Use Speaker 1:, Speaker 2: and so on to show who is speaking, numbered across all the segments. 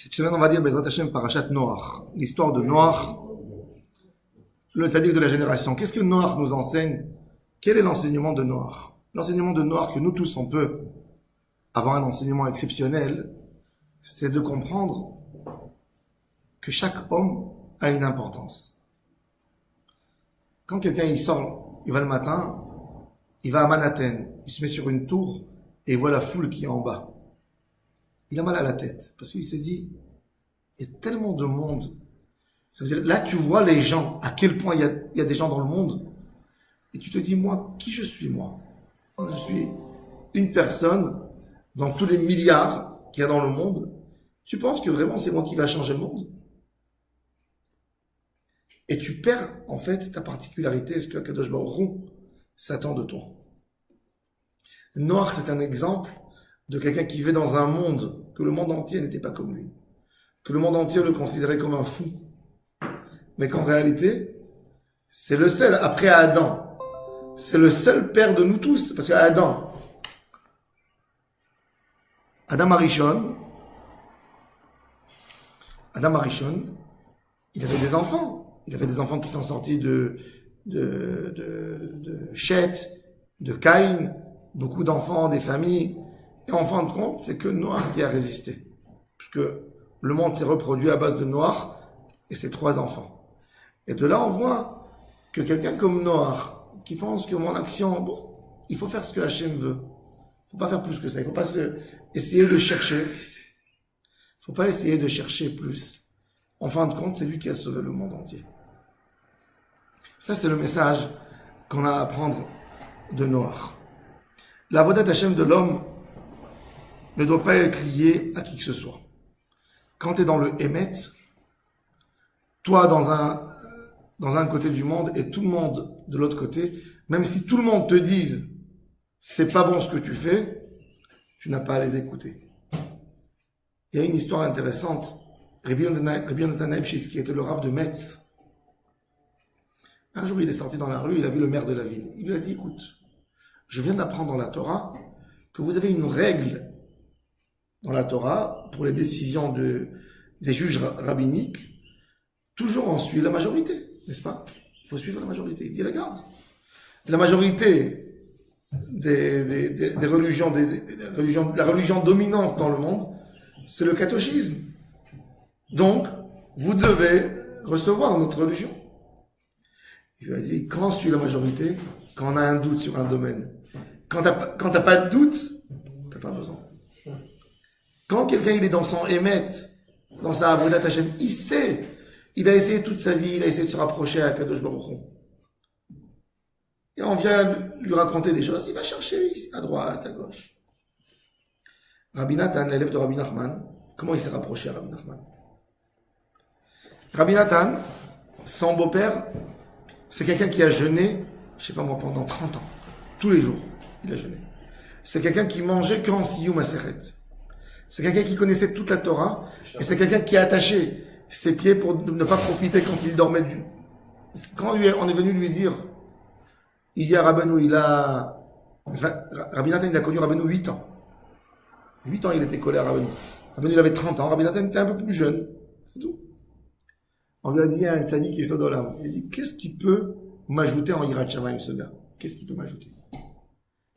Speaker 1: Cette semaine, on va dire Bezrat Hashem Parashat Noach. L'histoire de Noach, le tzaddik de la génération. Qu'est-ce que Noach nous enseigne? Quel est l'enseignement de Noach? L'enseignement de Noach, que nous tous, on peut avoir un enseignement exceptionnel, c'est de comprendre que chaque homme a une importance. Quand quelqu'un il sort, il va le matin, il va à Manhattan, il se met sur une tour et il voit la foule qui est en bas. Il a mal à la tête parce qu'il s'est dit, il y a tellement de monde. Ça veut dire, là, tu vois les gens, à quel point il y a des gens dans le monde, et tu te dis, moi, qui je suis, moi? Je suis une personne dans tous les milliards qu'il y a dans le monde. Tu penses que vraiment c'est moi qui va changer le monde? Et tu perds, en fait, ta particularité, ce que Kadosh Baruch Hu s'attend de toi. Noach, c'est un exemple de quelqu'un qui vit dans un monde que le monde entier n'était pas comme lui. Que le monde entier le considérait comme un fou. Mais qu'en réalité, c'est le seul, après Adam, c'est le seul père de nous tous. Parce qu'Adam, Adam Arishon, il avait des enfants. Il avait des enfants qui sont sortis de Chet, de Caïn, beaucoup d'enfants, des familles. Et en fin de compte, c'est que Noach qui a résisté. Puisque le monde s'est reproduit à base de Noach et ses 3 enfants. Et de là, on voit que quelqu'un comme Noach, qui pense que mon action, bon, il faut faire ce que Hachem veut. Il faut pas faire plus que ça. Il faut pas essayer de chercher. Il faut pas essayer de chercher plus. En fin de compte, c'est lui qui a sauvé le monde entier. Ça, c'est le message qu'on a à apprendre de Noach. La avodat Hachem de l'homme ne doit pas être liée à qui que ce soit. Quand tu es dans le Hémet, toi dans un côté du monde et tout le monde de l'autre côté, même si tout le monde te dise c'est pas bon ce que tu fais, tu n'as pas à les écouter. Il y a une histoire intéressante. Rabbi Yonatan Ebshitz, qui était le rav de Metz, un jour il est sorti dans la rue, il a vu le maire de la ville. Il lui a dit, écoute, je viens d'apprendre dans la Torah que vous avez une règle dans la Torah pour les décisions des juges rabbiniques. Toujours on suit la majorité, n'est-ce pas? Il faut suivre la majorité. Il dit, regarde, la majorité des religions, la religion dominante dans le monde, c'est le catholicisme. Donc, vous devez recevoir notre religion. Il lui a dit, quand on suit la majorité, quand on a un doute sur un domaine, quand t'as pas de doute, t'as pas besoin. Quand quelqu'un il est dans son émet, dans sa avodat Hashem, il sait, il a essayé toute sa vie, il a essayé de se rapprocher à Kadosh Baruch Hu. Et on vient lui raconter des choses, il va chercher à droite, à gauche. Rabbi Nathan, l'élève de Rabbi Nachman, comment il s'est rapproché à Rabbi Nachman? Rabbi Nathan, son beau-père, c'est quelqu'un qui a jeûné, je sais pas moi, pendant 30 ans. Tous les jours, il a jeûné. C'est quelqu'un qui mangeait qu'en Siyum Aseret. C'est quelqu'un qui connaissait toute la Torah, et c'est quelqu'un qui a attaché ses pieds pour ne pas profiter quand il dormait Quand on est venu lui dire, il y a Rabbeinu, Rabbi Nathan, il a connu Rabbeinu 8 ans. 8 ans, il était collé à Rabbeinu. Rabbeinu, il avait 30 ans, Rabbi Nathan était un peu plus jeune. C'est tout. On lui a dit, il y a un tzaddik qui est Sodolam. Il a dit, qu'est-ce qui peut m'ajouter en Yirat Shamayim, ce gars? Qu'est-ce qui peut m'ajouter?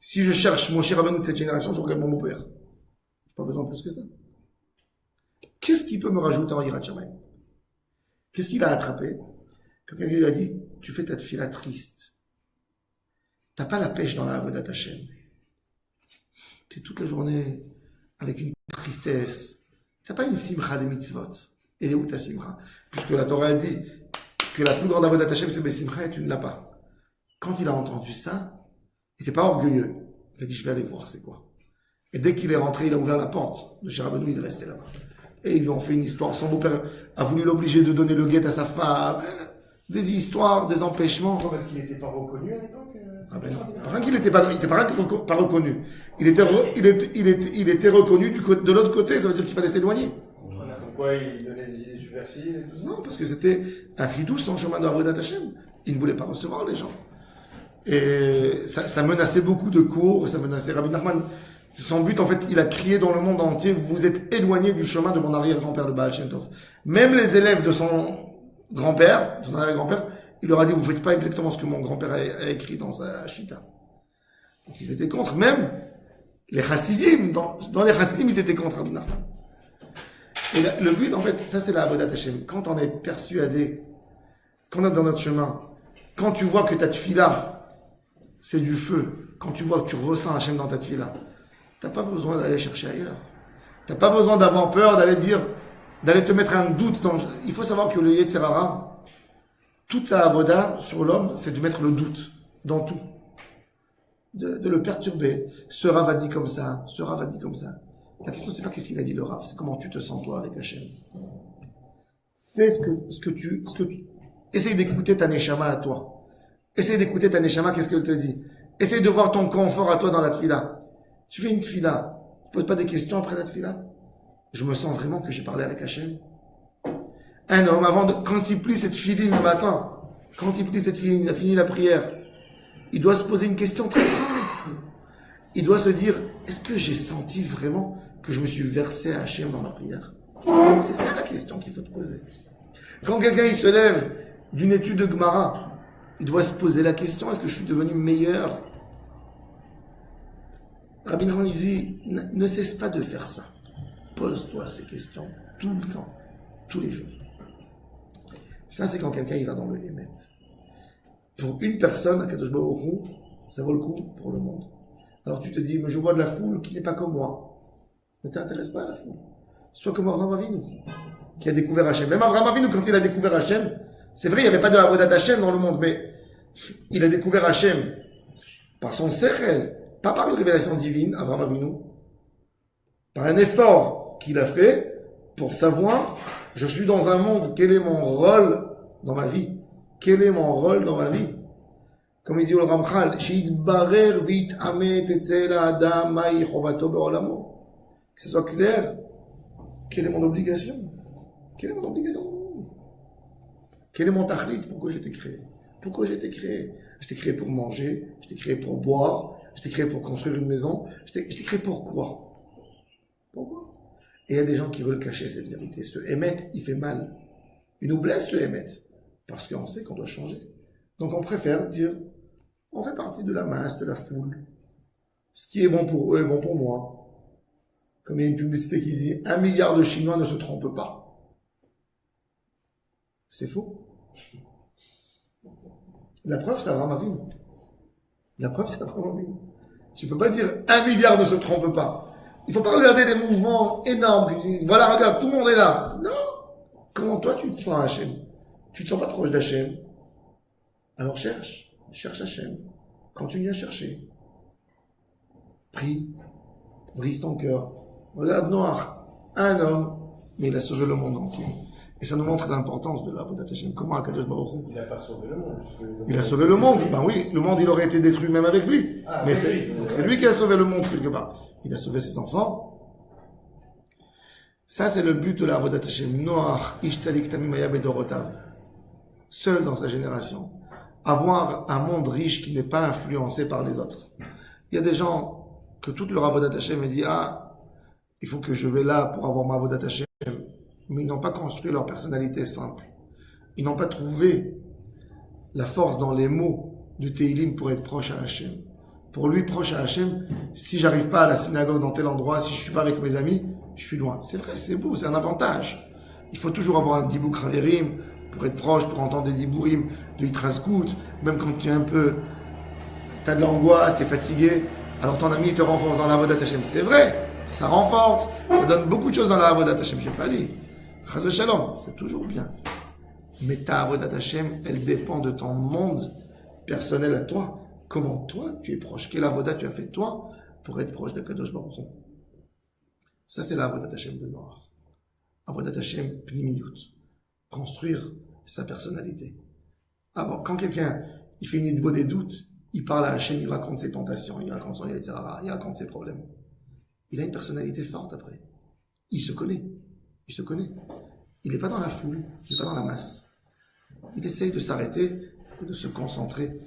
Speaker 1: Si je cherche mon cher Rabbeinu de cette génération, je regarde mon beau-père. J'ai pas besoin de plus que ça. Qu'est-ce qui peut me rajouter en Yirat Shamayim? Qu'est-ce qu'il a attrapé? Quelqu'un lui a dit, tu fais ta tefila triste. T'as pas la pêche dans la avodat Hashem. T'es toute la journée avec une tristesse. T'as pas une simcha des mitzvot. Elle est où ta simcha? Puisque la Torah elle dit que la plus grande avodat Hashem c'est Besimcha et tu ne l'as pas. Quand il a entendu ça, il n'était pas orgueilleux. Il a dit je vais aller voir c'est quoi. Et dès qu'il est rentré, il a ouvert la porte de chez Rabbeinu, il est resté là-bas. Et ils lui ont fait une histoire. Son beau-père a voulu l'obliger de donner le guet à sa femme. Des histoires, des empêchements.
Speaker 2: Pourquoi? Parce qu'il n'était pas reconnu à l'époque.
Speaker 1: Ah ben non. Par contre, il n'était pas reconnu. Il était reconnu de l'autre côté, ça veut dire qu'il fallait s'éloigner.
Speaker 2: Pourquoi il donnait des idées subversives et tout ça?
Speaker 1: Non, parce que c'était un fidouche sans chemin de Avodat Hashem. Il ne voulait pas recevoir les gens. Et ça menaçait beaucoup de cours, ça menaçait Rabbi Nachman. Son but, en fait, il a crié dans le monde entier, vous êtes éloigné du chemin de mon arrière-grand-père, le Baal Shem Tov. Même les élèves de son grand-père, de son arrière-grand-père, il leur a dit, vous faites pas exactement ce que mon grand-père a écrit dans sa Shita. Donc ils étaient contre. Même les Chassidim, dans les Chassidim, ils étaient contre Rabbi Nachman. Et le but, en fait, ça c'est la Avodat Hashem. Quand on est persuadé, quand on est dans notre chemin, quand tu vois que ta tefila, c'est du feu, quand tu vois que tu ressens Hashem dans ta tefila, t'as pas besoin d'aller chercher ailleurs. T'as pas besoin d'avoir peur, d'aller te mettre un doute dans... Il faut savoir que le Yetzer Hara, toute sa avoda sur l'homme, c'est de mettre le doute dans tout. De le perturber. Ce Rav a dit comme ça, ce Rav a dit comme ça. La question, c'est pas qu'est-ce qu'il a dit le Rav, c'est comment tu te sens toi avec Hashem. Fais ce que tu... Essaye d'écouter ta Neshama à toi. Essaye d'écouter ta Neshama, qu'est-ce qu'elle te dit. Essaye de voir ton confort à toi dans la tefila. Tu fais une tefila, tu poses pas des questions après la tefila. Je me sens vraiment que j'ai parlé avec Hashem. Un homme, quand il plie cette filine le matin, quand il plie cette filine, il a fini la prière, il doit se poser une question très simple. Il doit se dire, est-ce que j'ai senti vraiment que je me suis versé à Hashem dans ma prière? C'est ça la question qu'il faut te poser. Quand quelqu'un il se lève d'une étude de Gemara, il doit se poser la question, est-ce que je suis devenu meilleur? Rabbi Nachman il dit, ne cesse pas de faire ça. Pose-toi ces questions tout le temps, tous les jours. Ça, c'est quand quelqu'un il va dans le Hémet. Pour une personne, à Kadosh Baruch Hu, ça vaut le coup pour le monde. Alors tu te dis, mais je vois de la foule qui n'est pas comme moi. Ne t'intéresse pas à la foule. Sois comme Avraham Avinu, qui a découvert Hachem. Même Avraham Avinu, quand il a découvert Hachem, c'est vrai, il n'y avait pas de Avodat Hachem dans le monde, mais il a découvert Hachem par son sechel, pas par une révélation divine, Avraham Avinu, par un effort qu'il a fait pour savoir, je suis dans un monde, quel est mon rôle dans ma vie? Quel est mon rôle dans ma vie? Comme il dit le Ramchal, que ce soit clair, quelle est mon obligation? Quelle est mon obligation? Quel est mon tachlit? Pourquoi j'ai été créé? Pourquoi j'ai été créé? Je t'ai créé pour manger, je t'ai créé pour boire, je t'ai créé pour construire une maison, je t'ai créé pour quoi? Pourquoi? Et il y a des gens qui veulent cacher cette vérité. Ce émet, il fait mal. Il nous blesse le émet. Parce qu'on sait qu'on doit changer. Donc on préfère dire, on fait partie de la masse, de la foule. Ce qui est bon pour eux est bon pour moi. Comme il y a une publicité qui dit, 1 milliard de Chinois ne se trompent pas. C'est faux. La preuve, c'est Avraham Avinu. La preuve, c'est Avraham Avinu. Tu peux pas dire 1 milliard ne se trompe pas. Il faut pas regarder des mouvements énormes qui disent, voilà, regarde, tout le monde est là. Non. Comment toi, tu te sens Hachem? Tu te sens pas proche d'Hachem? Alors cherche Hachem. Continue à chercher. Prie. Brise ton cœur. Regarde Noach. Un homme, mais il a sauvé le monde entier. Et ça nous montre l'importance de la Avodat Hashem. Comment Akadosh Baruch Hu?
Speaker 2: Il n'a pas sauvé le monde.
Speaker 1: Il a sauvé le monde. Ben oui, le monde il aurait été détruit même avec lui.
Speaker 2: Ah,
Speaker 1: mais
Speaker 2: oui,
Speaker 1: c'est lui qui a sauvé le monde quelque part. Il a sauvé ses enfants. Ça c'est le but de la Avodat Hashem. Noach, Ish Tzadik Tamim Haya Bedorotav. Seul dans sa génération. Avoir un monde riche qui n'est pas influencé par les autres. Il y a des gens que toute leur Avodat Hashem dit, il faut que je vais là pour avoir ma Avodat Hashem. Mais ils n'ont pas construit leur personnalité simple. Ils n'ont pas trouvé la force dans les mots du Teilim pour être proche à Hachem. Pour lui, proche à Hachem, si j'arrive pas à la synagogue dans tel endroit, si je suis pas avec mes amis, je suis loin. C'est vrai, c'est beau, c'est un avantage. Il faut toujours avoir un dibouk raverim pour être proche, pour entendre des dibourim de Yitraskout, même quand tu es t'as de l'angoisse, t'es fatigué, alors ton ami te renforce dans la Avodat Hashem. C'est vrai, ça renforce, ça donne beaucoup de choses dans la Avodat Hashem, je n'ai pas dit. Chas v'shalom, c'est toujours bien. Mais ta Avodat Hashem, elle dépend de ton monde personnel à toi. Comment toi, tu es proche? Quelle Avodat tu as fait toi pour être proche de Kadosh Baruch Hu? Ça, c'est la Avodat Hashem de Noach. Avodat Hashem Pnimiyut. Construire sa personnalité. Alors, quand quelqu'un, il fait une idbo des doutes, il parle à Hashem, il raconte ses tentations, il raconte son Yetzirah, il raconte ses problèmes. Il a une personnalité forte après. Il se connaît. Il se connaît. Il n'est pas dans la foule, il n'est pas dans la masse. Il essaye de s'arrêter et de se concentrer.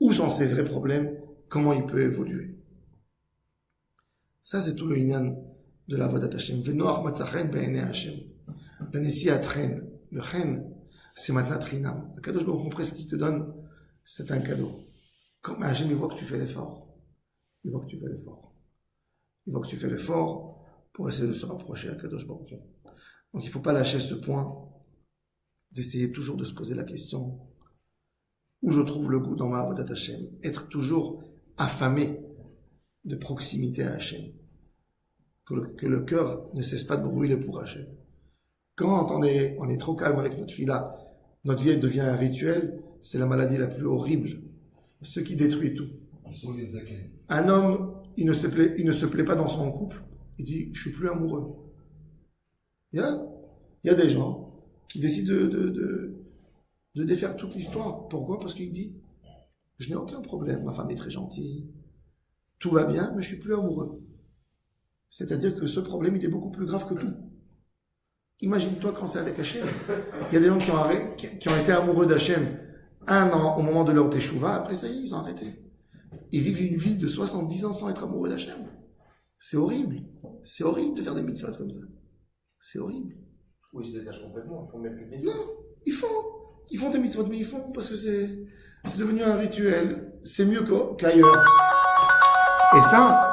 Speaker 1: Où sont ses vrais problèmes? Comment il peut évoluer? Ça, c'est tout le inyan de la Avodat Hashem. Venoach matzachen be'enei Hashem. Le Nessi atren. Le chen, c'est maintenant trinam. Akadosh Baruch Hu, presque qu'il te donne, c'est un cadeau. Comme Hashem, il voit que tu fais l'effort. Il voit que tu fais l'effort. Il voit que tu fais l'effort pour essayer de se rapprocher à Kadosh Baruch Hu. Donc il ne faut pas lâcher ce point d'essayer toujours de se poser la question où je trouve le goût dans ma Avodat Hashem. Être toujours affamé de proximité à Hashem. Que le cœur ne cesse pas de brûler pour Hashem. Quand on est trop calme avec notre vie là, notre vie devient un rituel, c'est la maladie la plus horrible. Ce qui détruit tout. Un homme, il ne se plaît pas dans son couple, il dit, je suis plus amoureux. Il y a des gens qui décident de défaire toute l'histoire. Pourquoi? Parce qu'il dit, je n'ai aucun problème, ma femme est très gentille, tout va bien, mais je suis plus amoureux. C'est-à-dire que ce problème, il est beaucoup plus grave que tout. Imagine-toi quand c'est avec Hachem. Il y a des gens qui ont été amoureux d'Hachem 1 an au moment de leur teshuva, après ça y est, ils ont arrêté. Ils vivent une vie de 70 ans sans être amoureux d'Hachem. C'est horrible. C'est horrible de faire des mitzvot comme ça. C'est horrible.
Speaker 2: Oui, ils se détachent complètement. Ils font même plus de mitzvot.
Speaker 1: Non, ils font des mitzvot, mais ils font parce que c'est devenu un rituel. C'est mieux qu'ailleurs. Et ça,